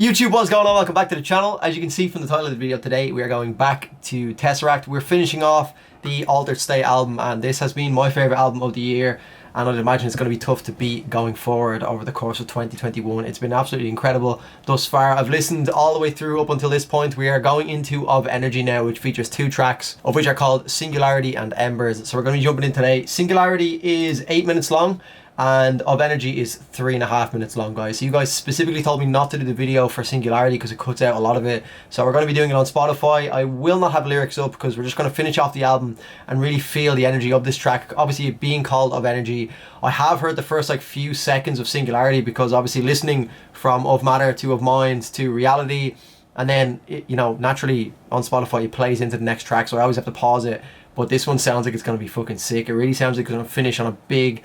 YouTube, what's going on? Welcome back to the channel. As you can see from the title of the video today, we are going back to TesseracT. We're finishing off the Altered State album, and this has been my favourite album of the year, and I'd imagine it's going to be tough to beat going forward over the course of 2021. It's been absolutely incredible thus far. I've listened all the way through up until this point. We are going into Of Energy now, which features 2 tracks, of which are called Singularity and Embers. So we're going to be jumping in today. Singularity is 8 minutes long, and Of Energy is 3.5 minutes long, guys. So you guys specifically told me not to do the video for Singularity because it cuts out a lot of it, so we're going to be doing it on Spotify. I will not have lyrics up because we're just going to finish off the album and really feel the energy of this track. Obviously, it being called Of Energy, I have heard the first few seconds of Singularity, because obviously listening from Of Matter to Of Mind to Reality, and then you know, naturally on Spotify it plays into the next track, so I always have to pause it. But this one sounds like it's going to be fucking sick. It really sounds like it's going to finish on a big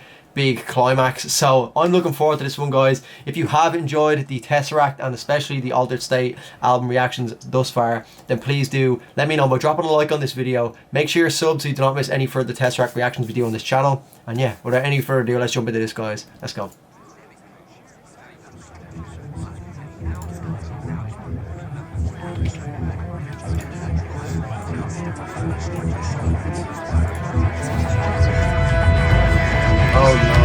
climax. So I'm looking forward to this one, guys. If you have enjoyed the TesseracT and especially the Altered State album reactions thus far, then please do let me know by dropping a like on this video. Make sure you're subbed so you do not miss any further TesseracT reactions video on this channel. And yeah, without any further ado, let's jump into this, guys. Let's go. Oh no.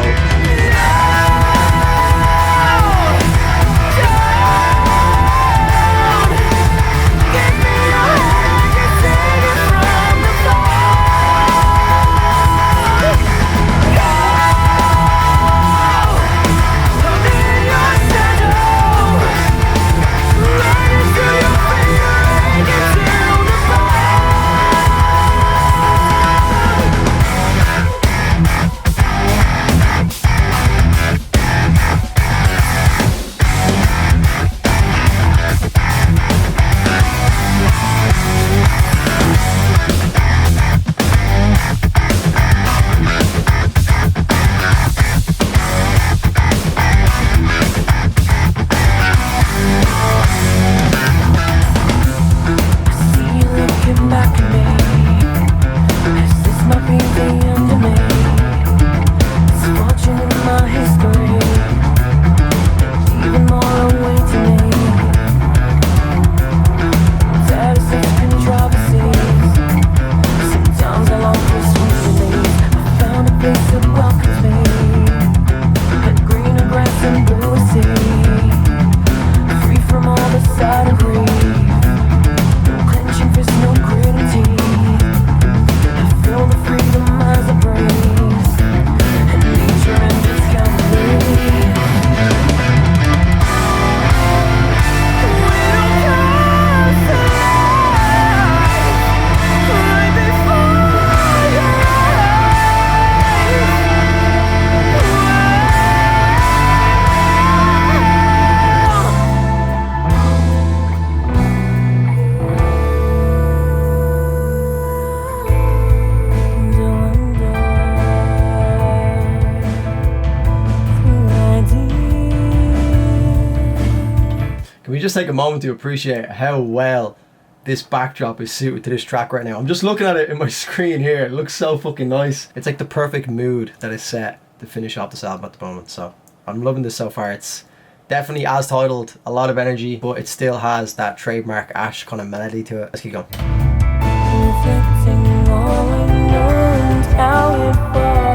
Can we just take a moment to appreciate how well this backdrop is suited to this track right now? I'm just looking at it in my screen here. It looks so fucking nice. It's like the perfect mood that is set to finish off this album at the moment. So I'm loving this so far. It's definitely, as titled, a lot of energy, but it still has that trademark Ash kind of melody to it. Let's keep going. Reflecting all I know and how it falls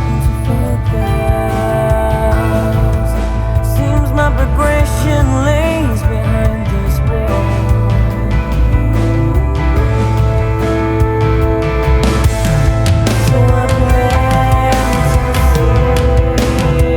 into focus. Seems my progression lays behind this wall. So I plan to leave.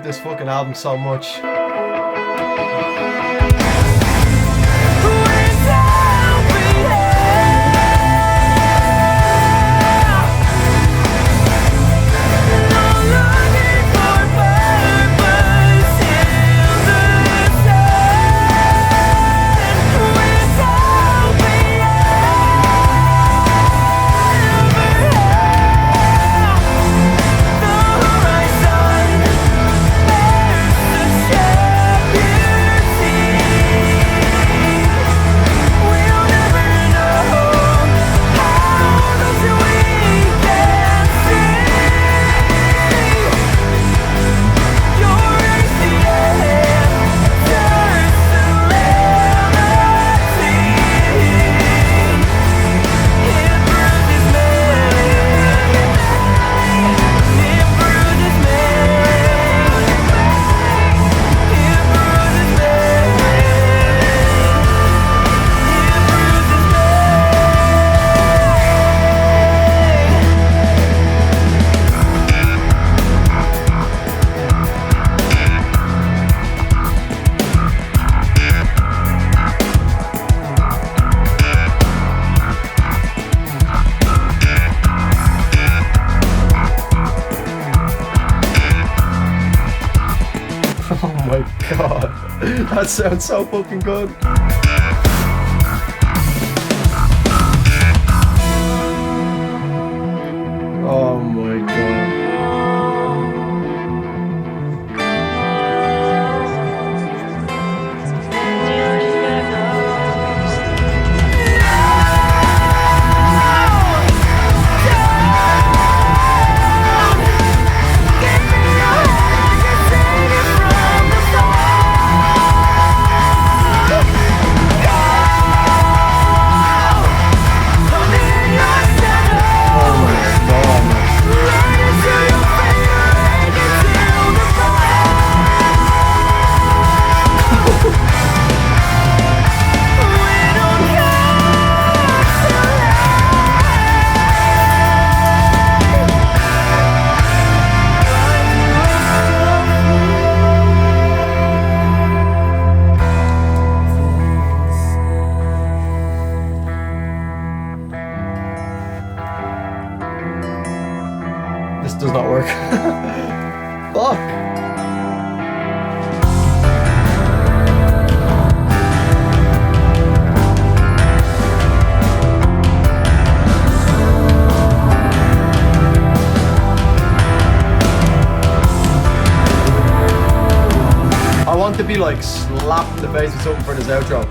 this fucking album so much. Oh my god, that sounds so fucking good. Oh my god. This does not work. Fuck. I want to be like slapped in the face with something for this outro.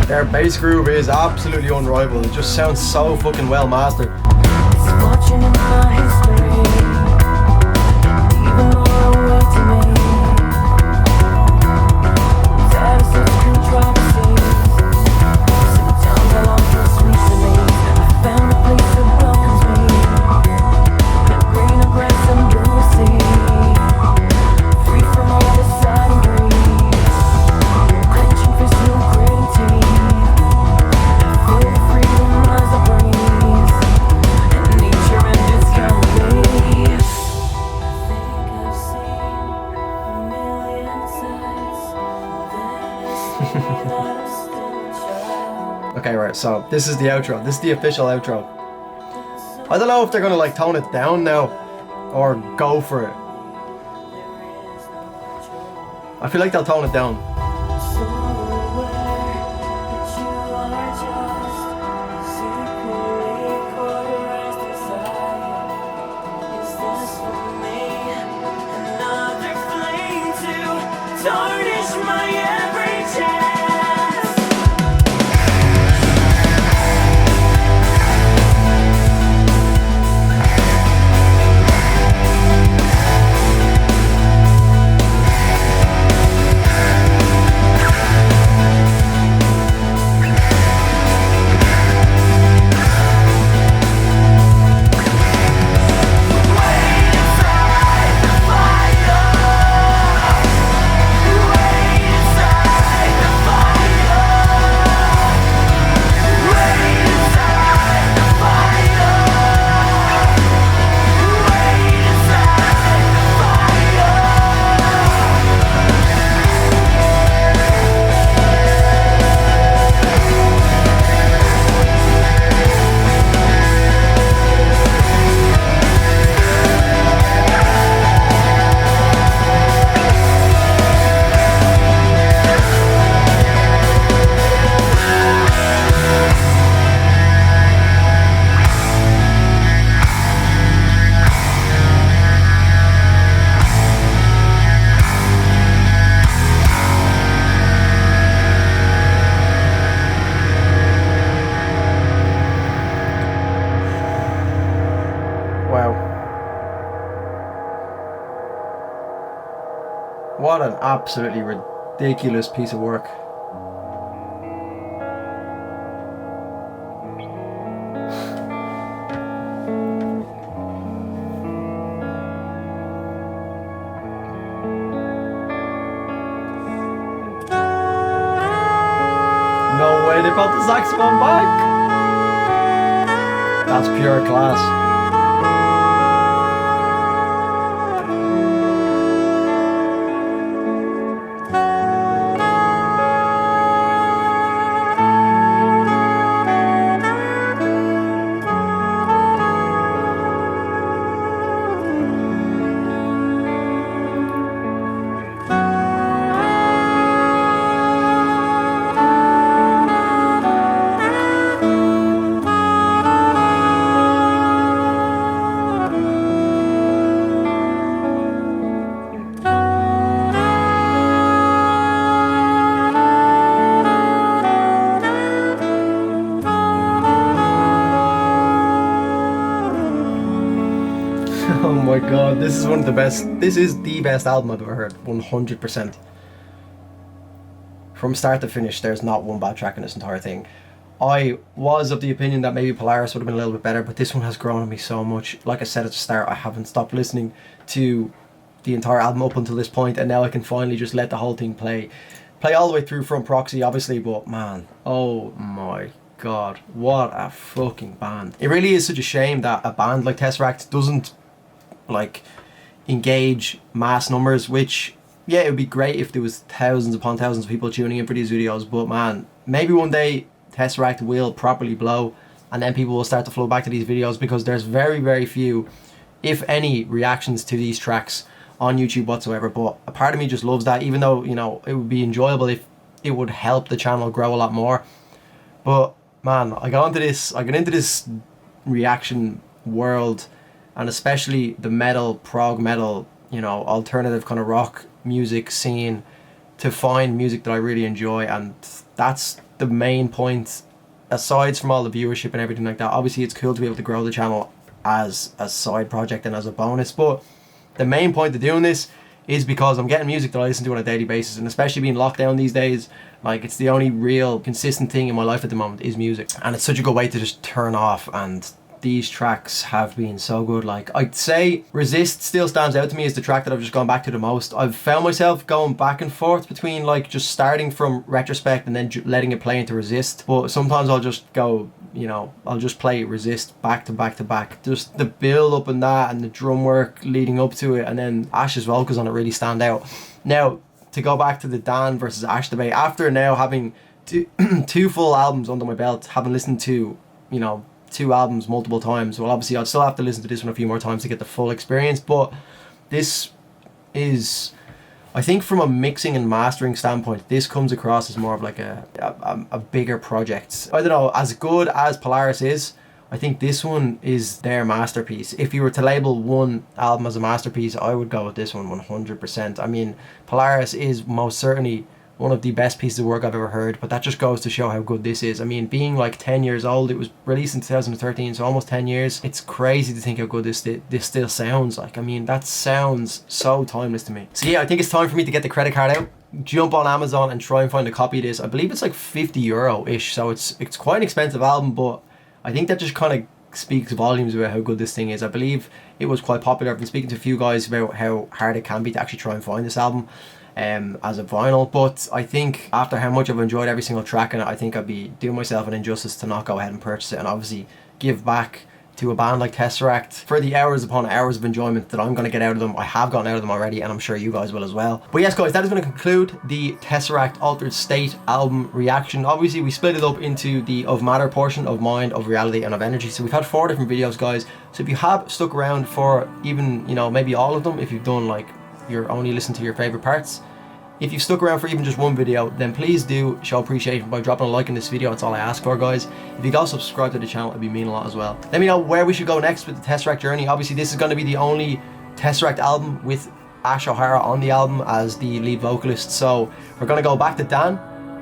Their bass groove is absolutely unrivaled. It just sounds so fucking well mastered. Watching in my history, even more away to me. Tired of such controversies. Sometimes I long for sweet release. I found a place that welcomes me. The greener grass under the sea, free from all the side and greed. Clenching fists, no gritting teeth. I feel the freedom as I breathe. And nature and its company. I think I've seen a million sights. Then it's me that I'm still a child. Okay, right, so this is the outro. This is the official outro. I don't know if they're gonna like tone it down now or go for it. I feel like they'll tone it down. So What an absolutely ridiculous piece of work. No way they brought the saxophone back. That's pure class. Oh my god, this is one of the best. This is the best album I've ever heard, 100%. From start to finish, there's not one bad track in this entire thing. I was of the opinion that maybe Polaris would have been a little bit better, but this one has grown on me so much. Like I said at the start, I haven't stopped listening to the entire album up until this point, and now I can finally just let the whole thing play all the way through from proxy, obviously, but man, oh my god, what a fucking band. It really is such a shame that a band like TesseracT doesn't like engage mass numbers, which, yeah, it would be great if there was thousands upon thousands of people tuning in for these videos, but man, maybe one day TesseracT will properly blow and then people will start to flow back to these videos, because there's very, very few, if any, reactions to these tracks on YouTube whatsoever. But a part of me just loves that, even though, you know, it would be enjoyable if it would help the channel grow a lot more. But man, I got into this reaction world, and especially the metal, prog metal, you know, alternative kind of rock music scene, to find music that I really enjoy. And that's the main point, aside from all the viewership and everything like that. Obviously it's cool to be able to grow the channel as a side project and as a bonus, but the main point of doing this is because I'm getting music that I listen to on a daily basis, and especially being locked down these days, like, it's the only real consistent thing in my life at the moment is music, and it's such a good way to just turn off. And these tracks have been so good. Like, I'd say Resist still stands out to me as the track that I've just gone back to the most. I've found myself going back and forth between like just starting from Retrospect and then letting it play into Resist, but sometimes I'll just go, you know, I'll just play Resist back to back to back. Just the build up in that and the drum work leading up to it, and then Ash's vocals on it really stand out. Now, to go back to the Dan versus Ash debate, after now having two full albums under my belt, having listened to, you know, 2 albums multiple times, well, obviously I'll still have to listen to this one a few more times to get the full experience, but this is, I think, from a mixing and mastering standpoint, this comes across as more of like a bigger project. I don't know, as good as Polaris is, I think this one is their masterpiece. If you were to label one album as a masterpiece, I would go with this one 100%. I mean, Polaris is most certainly one of the best pieces of work I've ever heard, but that just goes to show how good this is. I mean, being like 10 years old, it was released in 2013, so almost 10 years. It's crazy to think how good this still sounds like. I mean, that sounds so timeless to me. So yeah, I think it's time for me to get the credit card out, jump on Amazon and try and find a copy of this. I believe it's like €50-ish, so it's quite an expensive album, but I think that just kind of speaks volumes about how good this thing is. I believe it was quite popular. I've been speaking to a few guys about how hard it can be to actually try and find this album as a vinyl, but I think after how much I've enjoyed every single track in it, I think I'd be doing myself an injustice to not go ahead and purchase it, and obviously give back to a band like TesseracT for the hours upon hours of enjoyment that I'm going to get out of them. I have gotten out of them already, and I'm sure you guys will as well. But yes guys, that is going to conclude the TesseracT Altered State album reaction. Obviously we split it up into the Of Matter portion, Of Mind, Of Reality and Of Energy, so we've had 4 different videos, guys. So if you have stuck around for even, you know, maybe all of them, if you've done like you're only listening to your favorite parts, if you've stuck around for even just one video, then please do show appreciation by dropping a like in this video. That's all I ask for, guys. If you go subscribe to the channel, it'd be mean a lot as well. Let me know where we should go next with the TesseracT journey. Obviously this is going to be the only TesseracT album with Ash O'Hara on the album as the lead vocalist, so we're going to go back to Dan.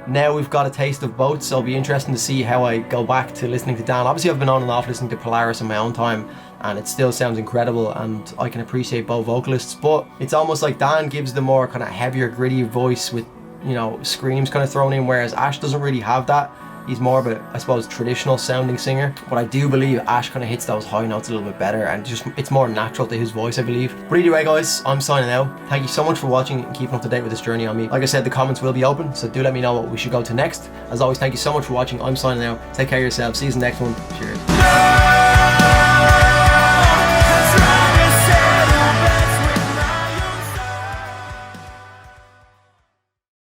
Now we've got a taste of both, so it'll be interesting to see how I go back to listening to Dan. Obviously I've been on and off listening to Polaris in my own time, and it still sounds incredible, and I can appreciate both vocalists. But it's almost like Dan gives the more kind of heavier, gritty voice with, you know, screams kind of thrown in, whereas Ash doesn't really have that. He's more of a, I suppose, traditional sounding singer, but I do believe Ash kind of hits those high notes a little bit better, and just it's more natural to his voice, I believe. But either way, guys, I'm signing out. Thank you so much for watching and keeping up to date with this journey on me. Like I said, the comments will be open, so do let me know what we should go to next. As always, thank you so much for watching. I'm signing out. Take care of yourselves. See you in the next one. Cheers.